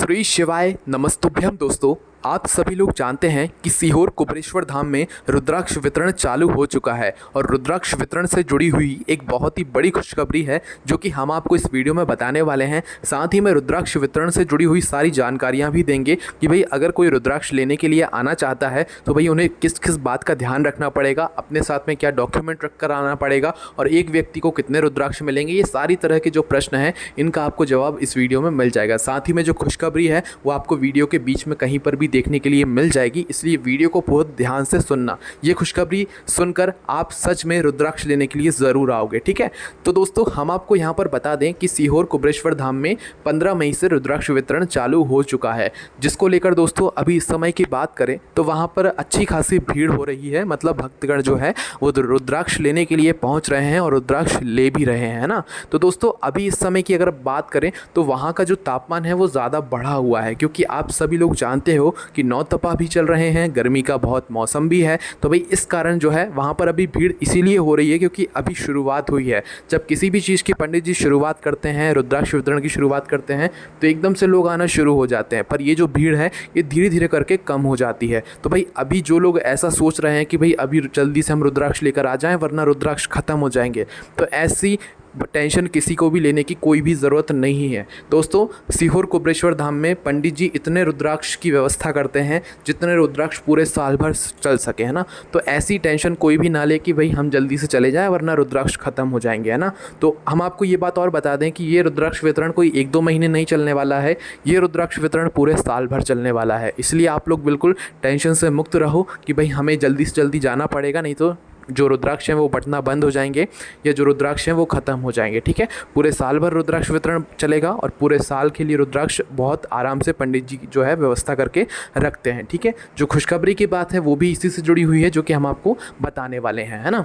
श्री शिवाय नमस्तुभ्यम। दोस्तों, आप सभी लोग जानते हैं कि सीहोर कुबेरेश्वर धाम में रुद्राक्ष वितरण चालू हो चुका है और रुद्राक्ष वितरण से जुड़ी हुई एक बहुत ही बड़ी खुशखबरी है जो कि हम आपको इस वीडियो में बताने वाले हैं। साथ ही में रुद्राक्ष वितरण से जुड़ी हुई सारी जानकारियां भी देंगे कि भाई अगर कोई रुद्राक्ष लेने के लिए आना चाहता है तो भाई उन्हें किस किस बात का ध्यान रखना पड़ेगा, अपने साथ में क्या डॉक्यूमेंट रख कर आना पड़ेगा और एक व्यक्ति को कितने रुद्राक्ष मिलेंगे। ये सारी तरह के जो प्रश्न हैं इनका आपको जवाब इस वीडियो में मिल जाएगा। साथ ही में जो खुशखबरी है वो आपको वीडियो के बीच में कहीं पर भी देखने के लिए मिल जाएगी, इसलिए वीडियो को बहुत ध्यान से सुनना। ये खुशखबरी सुनकर आप सच में रुद्राक्ष लेने के लिए ज़रूर आओगे, ठीक है। तो दोस्तों, हम आपको यहाँ पर बता दें कि सीहोर कुबेरेश्वर धाम में 15 मई से रुद्राक्ष वितरण चालू हो चुका है, जिसको लेकर दोस्तों अभी इस समय की बात करें तो वहाँ पर अच्छी खासी भीड़ हो रही है। मतलब भक्तगण जो है वो रुद्राक्ष लेने के लिए पहुँच रहे हैं और रुद्राक्ष ले भी रहे हैं, है ना। तो दोस्तों, अभी इस समय की अगर बात करें तो वहाँ का जो तापमान है वो ज़्यादा बढ़ा हुआ है, क्योंकि आप सभी लोग जानते हो कि नौतपा भी चल रहे हैं, गर्मी का बहुत मौसम भी है। तो भाई इस कारण जो है वहाँ पर अभी भीड़ इसीलिए हो रही है क्योंकि अभी शुरुआत हुई है। जब किसी भी चीज़ की पंडित जी शुरुआत करते हैं, रुद्राक्ष वितरण की शुरुआत करते हैं तो एकदम से लोग आना शुरू हो जाते हैं, पर ये जो भीड़ है ये धीरे धीरे करके कम हो जाती है। तो भाई अभी जो लोग ऐसा सोच रहे हैं कि भाई अभी जल्दी से हम रुद्राक्ष लेकर आ जाएं वरना रुद्राक्ष ख़त्म हो जाएंगे, तो ऐसी टेंशन किसी को भी लेने की कोई भी ज़रूरत नहीं है। दोस्तों, सीहोर कुबेरेश्वर धाम में पंडित जी इतने रुद्राक्ष की व्यवस्था करते हैं जितने रुद्राक्ष पूरे साल भर चल सके, है ना। तो ऐसी टेंशन कोई भी ना ले कि भाई हम जल्दी से चले जाएं वरना रुद्राक्ष ख़त्म हो जाएंगे, है ना। तो हम आपको ये बात और बता दें कि ये रुद्राक्ष वितरण कोई 1-2 महीने नहीं चलने वाला है, ये रुद्राक्ष वितरण पूरे साल भर चलने वाला है। इसलिए आप लोग बिल्कुल टेंशन से मुक्त रहो कि भाई हमें जल्दी से जल्दी जाना पड़ेगा, नहीं तो जो रुद्राक्ष हैं वो बटना बंद हो जाएंगे या जो रुद्राक्ष हैं वो ख़त्म हो जाएंगे, ठीक है। पूरे साल भर रुद्राक्ष वितरण चलेगा और पूरे साल के लिए रुद्राक्ष बहुत आराम से पंडित जी जो है व्यवस्था करके रखते हैं, ठीक है। जो खुशखबरी की बात है वो भी इसी से जुड़ी हुई है जो कि हम आपको बताने वाले हैं, है ना।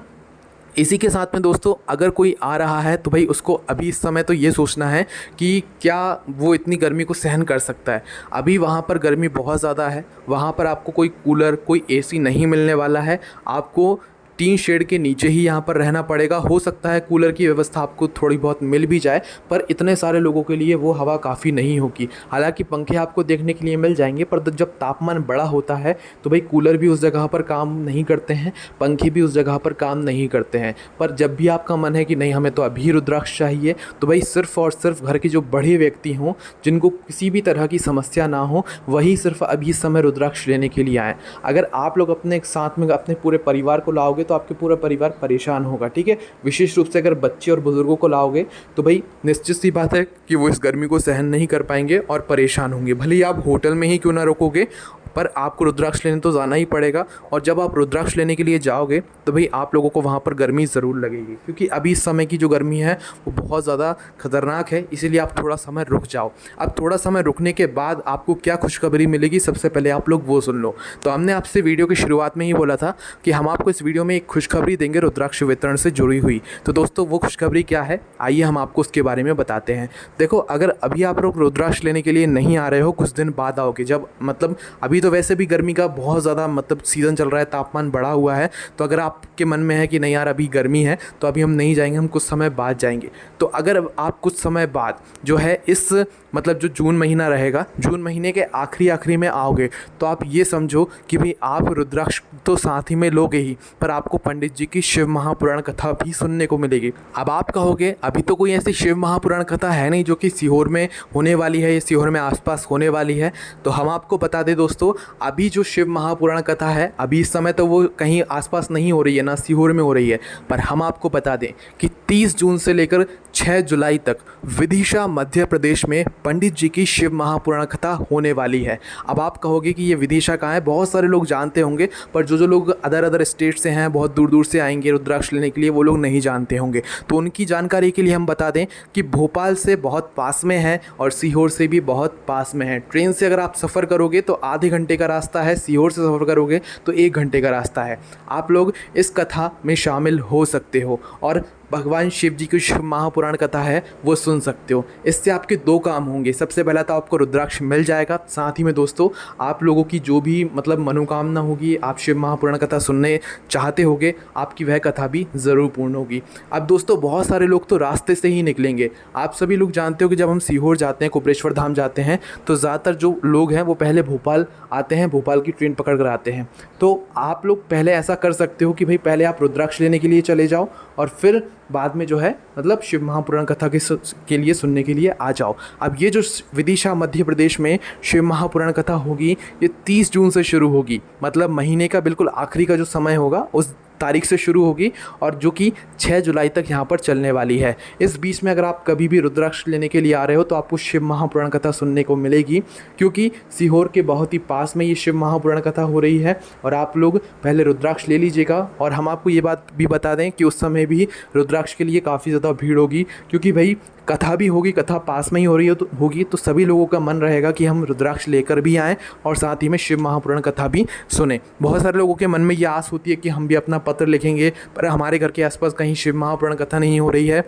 इसी के साथ में दोस्तों, अगर कोई आ रहा है तो भाई उसको अभी इस समय तो ये सोचना है कि क्या वो इतनी गर्मी को सहन कर सकता है। अभी वहाँ पर गर्मी बहुत ज़्यादा है, वहाँ पर आपको कोई कूलर, कोई एसी नहीं मिलने वाला है। आपको टीन शेड के नीचे ही यहाँ पर रहना पड़ेगा। हो सकता है कूलर की व्यवस्था आपको थोड़ी बहुत मिल भी जाए, पर इतने सारे लोगों के लिए वो हवा काफ़ी नहीं होगी। हालांकि पंखे आपको देखने के लिए मिल जाएंगे, पर जब तापमान बड़ा होता है तो भाई कूलर भी उस जगह पर काम नहीं करते हैं, पंखे भी उस जगह पर काम नहीं करते हैं। पर जब भी आपका मन है कि नहीं हमें तो अभी रुद्राक्ष चाहिए, तो भाई सिर्फ़ और सिर्फ घर के जो बड़े व्यक्ति हों जिनको किसी भी तरह की समस्या ना हो, वही सिर्फ अभी इस समय रुद्राक्ष लेने के लिए आएँ। अगर आप लोग अपने साथ में अपने पूरे परिवार को लाओगे तो आपके पूरा परिवार परेशान होगा, ठीक है। विशेष रूप से अगर बच्चे और बुजुर्गों को लाओगे तो भाई निश्चित सी बात है कि वो इस गर्मी को सहन नहीं कर पाएंगे और परेशान होंगे। भले ही आप होटल में ही क्यों ना रुकोगे, पर आपको रुद्राक्ष लेने तो जाना ही पड़ेगा। और जब आप रुद्राक्ष लेने के लिए जाओगे तो भाई आप लोगों को वहाँ पर गर्मी ज़रूर लगेगी, क्योंकि अभी इस समय की जो गर्मी है वो बहुत ज़्यादा खतरनाक है। इसीलिए आप थोड़ा समय रुक जाओ। अब थोड़ा समय रुकने के बाद आपको क्या खुशखबरी मिलेगी, सबसे पहले आप लोग वो सुन लो। तो हमने आपसे वीडियो की शुरुआत में ही बोला था कि हम आपको इस वीडियो में एक खुशखबरी देंगे रुद्राक्ष वितरण से जुड़ी हुई। तो दोस्तों, वो खुशखबरी क्या है, आइए हम आपको उसके बारे में बताते हैं। देखो, अगर अभी आप लोग रुद्राक्ष लेने के लिए नहीं आ रहे हो, कुछ दिन बाद आओगे, जब मतलब अभी तो वैसे भी गर्मी का बहुत ज़्यादा मतलब सीज़न चल रहा है, तापमान बढ़ा हुआ है, तो अगर आपके मन में है कि नहीं यार अभी गर्मी है तो अभी हम नहीं जाएंगे, हम कुछ समय बाद जाएंगे, तो अगर आप कुछ समय बाद जो है इस मतलब जो जून महीना रहेगा, जून महीने के आखिरी में आओगे तो आप ये समझो कि भाई आप रुद्राक्ष तो साथ ही में लोगे ही, पर आपको पंडित जी की शिव महापुराण कथा भी सुनने को मिलेगी। अब आप कहोगे अभी तो कोई ऐसी शिव महापुराण कथा है नहीं जो कि सीहोर में होने वाली है या सीहोर में आसपास होने वाली है। तो हम आपको बता दें दोस्तों, अभी जो शिव महापुराण कथा है अभी इस समय तो वो कहीं आसपास नहीं हो रही है, ना सीहोर में हो रही है, पर हम आपको बता दें कि 30 जून से लेकर 6 जुलाई तक विदिशा मध्य प्रदेश में पंडित जी की शिव महापुराण कथा होने वाली है। अब आप कहोगे कि ये विदिशा कहाँ है, बहुत सारे लोग जानते होंगे, पर जो लोग अदर स्टेट से हैं, बहुत दूर दूर से आएंगे रुद्राक्ष लेने के लिए, वो लोग नहीं जानते होंगे। तो उनकी जानकारी के लिए हम बता दें कि भोपाल से बहुत पास में है और सीहोर से भी बहुत पास में है। ट्रेन से अगर आप सफ़र करोगे तो आधे घंटे का रास्ता है, सीहोर से सफ़र करोगे तो 1 घंटे का रास्ता है। आप लोग इस कथा में शामिल हो सकते हो और भगवान शिव जी की शिव महापुराण कथा है वो सुन सकते हो। इससे आपके दो काम होंगे। सबसे पहला तो आपको रुद्राक्ष मिल जाएगा, साथ ही में दोस्तों आप लोगों की जो भी मतलब मनोकामना होगी, आप शिव महापुराण कथा सुनने चाहते होगे, आपकी वह कथा भी ज़रूर पूर्ण होगी। अब दोस्तों बहुत सारे लोग तो रास्ते से ही निकलेंगे। आप सभी लोग जानते हो कि जब हम सीहोर जाते हैं, कुबरेश्वर धाम जाते हैं, तो ज़्यादातर जो लोग हैं वो पहले भोपाल आते हैं, भोपाल की ट्रेन पकड़ कर आते हैं। तो आप लोग पहले ऐसा कर सकते हो कि भाई पहले आप रुद्राक्ष लेने के लिए चले जाओ और फिर बाद में जो है मतलब शिव महापुराण कथा के लिए सुनने के लिए आ जाओ। अब ये जो विदिशा मध्य प्रदेश में शिव महापुराण कथा होगी, ये 30 जून से शुरू होगी। मतलब महीने का बिल्कुल आखिरी का जो समय होगा उस तारीख से शुरू होगी और जो कि 6 जुलाई तक यहाँ पर चलने वाली है। इस बीच में अगर आप कभी भी रुद्राक्ष लेने के लिए आ रहे हो तो आपको शिव महापुराण कथा सुनने को मिलेगी, क्योंकि सीहोर के बहुत ही पास में ये शिव महापुराण कथा हो रही है। और आप लोग पहले रुद्राक्ष ले लीजिएगा। और हम आपको ये बात भी बता दें कि उस समय भी रुद्राक्ष के लिए काफ़ी ज़्यादा भीड़ होगी, क्योंकि भाई कथा भी होगी, कथा पास में ही हो रही होगी, तो सभी लोगों का मन रहेगा कि हम रुद्राक्ष लेकर भी आएँ और साथ ही में शिव महापुराण कथा भी सुने। बहुत सारे लोगों के मन में ये आस होती है कि हम भी अपना पत्र लिखेंगे, पर हमारे घर के आसपास कहीं शिव महापुराण कथा नहीं हो रही है,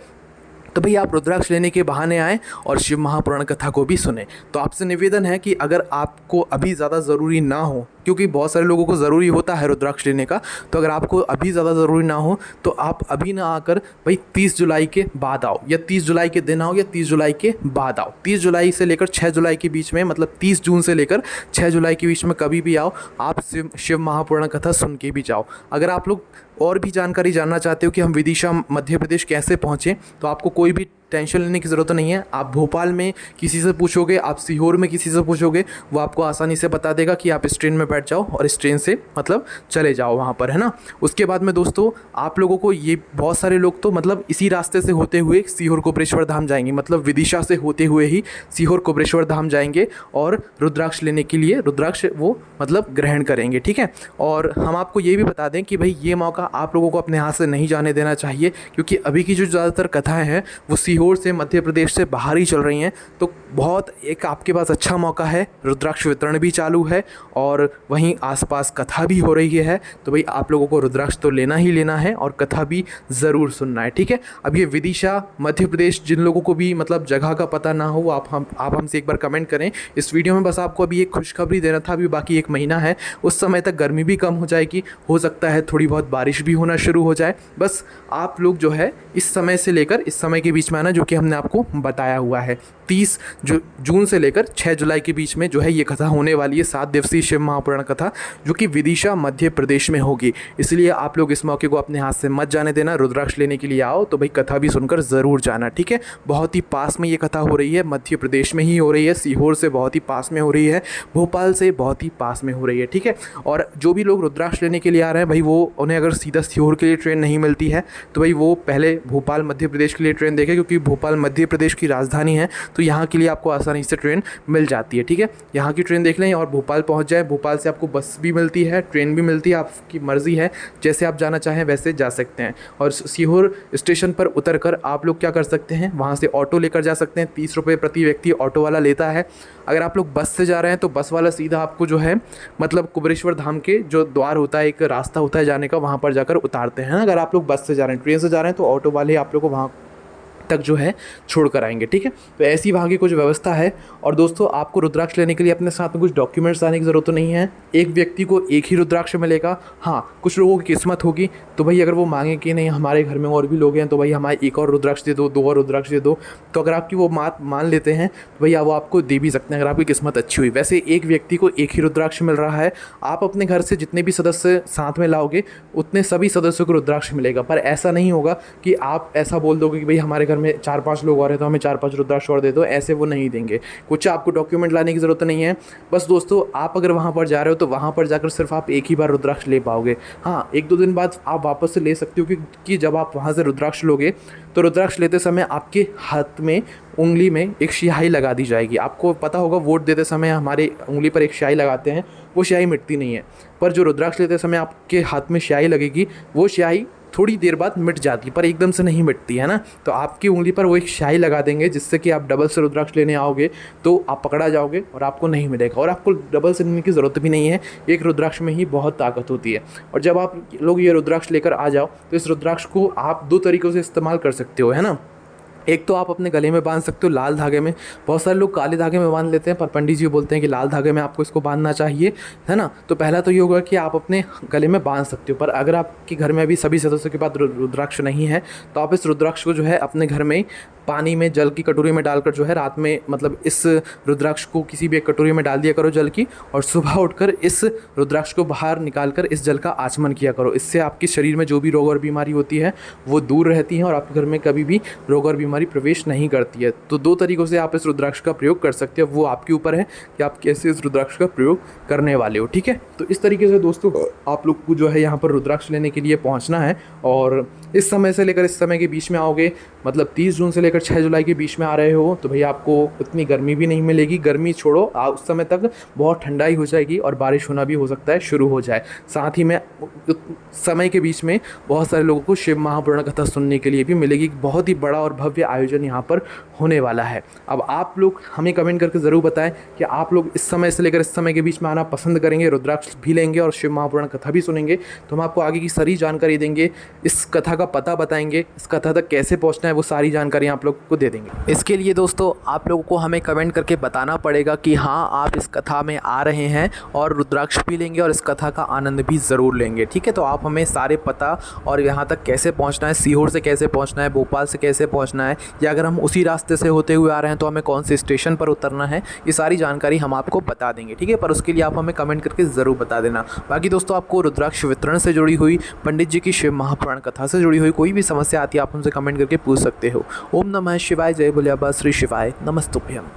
तो भाई आप रुद्राक्ष लेने के बहाने आएँ और शिव महापुराण कथा को भी सुने। तो आपसे निवेदन है कि अगर आपको अभी ज़्यादा ज़रूरी ना हो, क्योंकि बहुत सारे लोगों को ज़रूरी होता है रुद्राक्ष लेने का, तो अगर आपको अभी ज़्यादा ज़रूरी ना हो तो आप अभी ना आकर भाई 30 जुलाई के बाद आओ, या 30 जुलाई के दिन आओ, या 30 जुलाई के बाद आओ। 30 जुलाई से लेकर 6 जुलाई के बीच में, मतलब 30 जून से लेकर 6 जुलाई के बीच में कभी भी आओ, आप शिव महापुराण कथा सुन के भी जाओ। अगर आप लोग और भी जानकारी जानना चाहते हो कि हम विदिशा मध्य प्रदेश कैसे पहुँचें, तो आपको कोई भी टेंशन लेने की ज़रूरत नहीं है। आप भोपाल में किसी से पूछोगे, आप सीहोर में किसी से पूछोगे, वो आपको आसानी से बता देगा कि आप इस ट्रेन में बैठ जाओ और इस ट्रेन से मतलब चले जाओ वहाँ पर, है ना। उसके बाद में दोस्तों आप लोगों को ये बहुत सारे लोग तो मतलब इसी रास्ते से होते हुए सीहोर कुबरेश्वर धाम जाएंगे, मतलब विदिशा से होते हुए ही सीहोर कुबरेश्वर धाम जाएंगे और रुद्राक्ष लेने के लिए रुद्राक्ष वो मतलब ग्रहण करेंगे, ठीक है। और हम आपको ये भी बता दें कि भाई ये मौका आप लोगों को अपने हाथ से नहीं जाने देना चाहिए, क्योंकि अभी की जो ज़्यादातर कथाएँ हैं वो सीहोर से, मध्य प्रदेश से बाहर ही चल रही हैं। तो बहुत एक आपके पास अच्छा मौका है, रुद्राक्ष वितरण भी चालू है और वहीं आसपास कथा भी हो रही है। तो भाई आप लोगों को रुद्राक्ष तो लेना ही लेना है और कथा भी ज़रूर सुनना है, ठीक है। अब ये विदिशा मध्य प्रदेश, जिन लोगों को भी मतलब जगह का पता ना हो, आप हमसे एक बार कमेंट करें। इस वीडियो में बस आपको अभी एक खुशखबरी देना था। अभी बाकी 1 महीना है, उस समय तक गर्मी भी कम हो जाएगी, हो सकता है थोड़ी बहुत बारिश भी होना शुरू हो जाए। बस आप लोग जो है इस समय से लेकर इस समय के बीच में आना, जो कि हमने आपको बताया हुआ है। 30 जून से लेकर 6 जुलाई के बीच में जो है ये कथा होने वाली है, 7 दिवसीय शिव महापुराण कथा, जो कि विदिशा मध्य प्रदेश में होगी। इसलिए आप लोग इस मौके को अपने हाथ से मत जाने देना। रुद्राक्ष लेने के लिए आओ तो भाई कथा भी सुनकर ज़रूर जाना, ठीक है। बहुत ही पास में ये कथा हो रही है, मध्य प्रदेश में ही हो रही है, सीहोर से बहुत ही पास में हो रही है, भोपाल से बहुत ही पास में हो रही है, ठीक है। और जो भी लोग रुद्राक्ष लेने के लिए आ रहे हैं भाई, वो उन्हें अगर सीधा सीहोर के लिए ट्रेन नहीं मिलती है तो भाई वो पहले भोपाल मध्य प्रदेश के लिए ट्रेन देखें, क्योंकि भोपाल मध्य प्रदेश की राजधानी है, तो यहाँ के लिए आपको आसानी से ट्रेन मिल जाती है, ठीक है। यहाँ की ट्रेन देख लें और भोपाल पहुँच जाए। भोपाल से आपको बस भी मिलती है, ट्रेन भी मिलती है, आपकी मर्ज़ी है, जैसे आप जाना चाहें वैसे जा सकते हैं। और सीहोर स्टेशन पर उतरकर आप लोग क्या कर सकते हैं, वहाँ से ऑटो लेकर जा सकते हैं। 30 रुपये प्रति व्यक्ति ऑटो वाला लेता है। अगर आप लोग बस से जा रहे हैं तो बस वाला सीधा आपको जो है मतलब कुबरेश्वर धाम के जो द्वार होता है, एक रास्ता होता है जाने का, वहाँ पर जाकर उतारते हैं। अगर आप लोग बस से जा रहे हैं, ट्रेन से जा रहे हैं तो ऑटो वाले आप लोग को वहाँ तक जो है छोड़ कर आएंगे, ठीक है। तो ऐसी वहाँ की कुछ व्यवस्था है। और दोस्तों आपको रुद्राक्ष लेने के लिए अपने साथ में कुछ डॉक्यूमेंट्स लाने की ज़रूरत तो नहीं है। एक व्यक्ति को एक ही रुद्राक्ष मिलेगा। हाँ, कुछ लोगों की किस्मत होगी तो भाई अगर वो मांगे कि नहीं हमारे घर में और भी लोग हैं तो भाई हमारे एक और रुद्राक्ष दे दो, 2 और रुद्राक्ष दे दो, तो अगर आपकी वो बात मान लेते हैं तो भैया वो आपको दे भी सकते हैं, अगर आपकी किस्मत अच्छी हुई। वैसे एक व्यक्ति को एक ही रुद्राक्ष मिल रहा है। आप अपने घर से जितने भी सदस्य साथ में लाओगे उतने सभी सदस्यों को रुद्राक्ष मिलेगा। पर ऐसा नहीं होगा कि आप ऐसा बोल दोगे कि भाई हमारे घर में 4-5 लोग और हैं तो हमें 4-5 रुद्राक्ष और दे दो, ऐसे वो नहीं देंगे। कुछ आपको डॉक्यूमेंट लाने की ज़रूरत नहीं है। बस दोस्तों आप अगर वहाँ पर जा रहे हो तो वहाँ पर जाकर सिर्फ आप एक ही बार रुद्राक्ष ले पाओगे। हाँ, 1-2 दिन बाद आप वापस से ले सकते हो कि जब आप वहाँ से रुद्राक्ष लोगे तो रुद्राक्ष लेते समय आपके हाथ में, उंगली में एक स्याही लगा दी जाएगी। आपको पता होगा वोट देते समय हमारे उंगली पर एक स्याही लगाते हैं, वो स्याही मिटती नहीं है। पर जो रुद्राक्ष लेते समय आपके हाथ में स्याही लगेगी, वो स्याही थोड़ी देर बाद मिट जाती है, पर एकदम से नहीं मिटती है ना। तो आपकी उंगली पर वो एक स्याही लगा देंगे, जिससे कि आप डबल से रुद्राक्ष लेने आओगे तो आप पकड़ा जाओगे और आपको नहीं मिलेगा, और आपको डबल से लेने की ज़रूरत भी नहीं है। एक रुद्राक्ष में ही बहुत ताकत होती है। और जब आप लोग ये रुद्राक्ष लेकर आ जाओ तो इस रुद्राक्ष को आप 2 तरीक़ों से इस्तेमाल कर सकते हो, है ना। एक तो आप अपने गले में बांध सकते हो लाल धागे में। बहुत सारे लोग काले धागे में बांध लेते हैं, पर पंडित जी बोलते हैं कि लाल धागे में आपको इसको बांधना चाहिए, है ना। तो पहला तो ये होगा कि आप अपने गले में बांध सकते हो, पर अगर आपके घर में अभी सभी सदस्यों के पास रुद्राक्ष नहीं है तो आप इस रुद्राक्ष को जो है अपने घर में पानी में जल की कटोरी में डालकर जो है रात में, मतलब इस रुद्राक्ष को किसी भी एक कटोरी में डाल दिया करो जल की, और सुबह उठकर इस रुद्राक्ष को बाहर निकाल कर इस जल का आचमन किया करो। इससे आपके शरीर में जो भी रोग और बीमारी होती है वो दूर रहती है और आपके घर में कभी भी रोग और बीमारी प्रवेश नहीं करती है। तो 2 तरीक़ों से आप इस रुद्राक्ष का प्रयोग कर सकते हो, वो आपके ऊपर है कि आप कैसे इस रुद्राक्ष का प्रयोग करने वाले हो, ठीक है। तो इस तरीके से दोस्तों आप लोग को जो है यहाँ पर रुद्राक्ष लेने के लिए पहुँचना है, और इस समय से लेकर इस समय के बीच में आओगे, मतलब 30 जून से लेकर 6 जुलाई के बीच में आ रहे हो, तो भैया आपको उतनी गर्मी भी नहीं मिलेगी। गर्मी छोड़ो, उस समय तक बहुत ठंडाई हो जाएगी और बारिश होना भी हो सकता है शुरू हो जाए। साथ ही में समय के बीच में बहुत सारे लोगों को शिव महापुराण कथा सुनने के लिए भी मिलेगी। बहुत ही बड़ा और भव्य आयोजन यहाँ पर होने वाला है। अब आप लोग हमें कमेंट करके ज़रूर बताएं कि आप लोग इस समय से लेकर इस समय के बीच में आना पसंद करेंगे, रुद्राक्ष भी लेंगे और शिव महापुराण कथा भी सुनेंगे। तो हम आपको आगे की सारी जानकारी देंगे, इस कथा का पता बताएंगे, इस कथा तक कैसे पहुँचना है वो सारी जानकारी आप लोग को दे देंगे। इसके लिए दोस्तों आप लोगों को हमें कमेंट करके बताना पड़ेगा कि हाँ आप इस कथा में आ रहे हैं और रुद्राक्ष भी लेंगे और इस कथा का आनंद भी ज़रूर लेंगे, ठीक है। तो आप हमें सारे पता और यहाँ तक कैसे पहुँचना है, सीहोर से कैसे पहुँचना है, भोपाल से कैसे पहुँचना है, या अगर हम उसी रास्ते से होते हुए आ रहे हैं तो हमें कौन से स्टेशन पर उतरना है, ये सारी जानकारी हम आपको बता देंगे, ठीक है। पर उसके लिए आप हमें कमेंट करके ज़रूर बता देना। बाकी दोस्तों आपको रुद्राक्ष वितरण से जुड़ी हुई, पंडित जी की शिव महापुराण कथा से जुड़ी हुई कोई भी समस्या आती है आप हमसे कमेंट करके पूछ सकते हो। ओम नमः शिवाय, जय भोले बाबा, श्री शिवाय, नमस्तुभ्यम।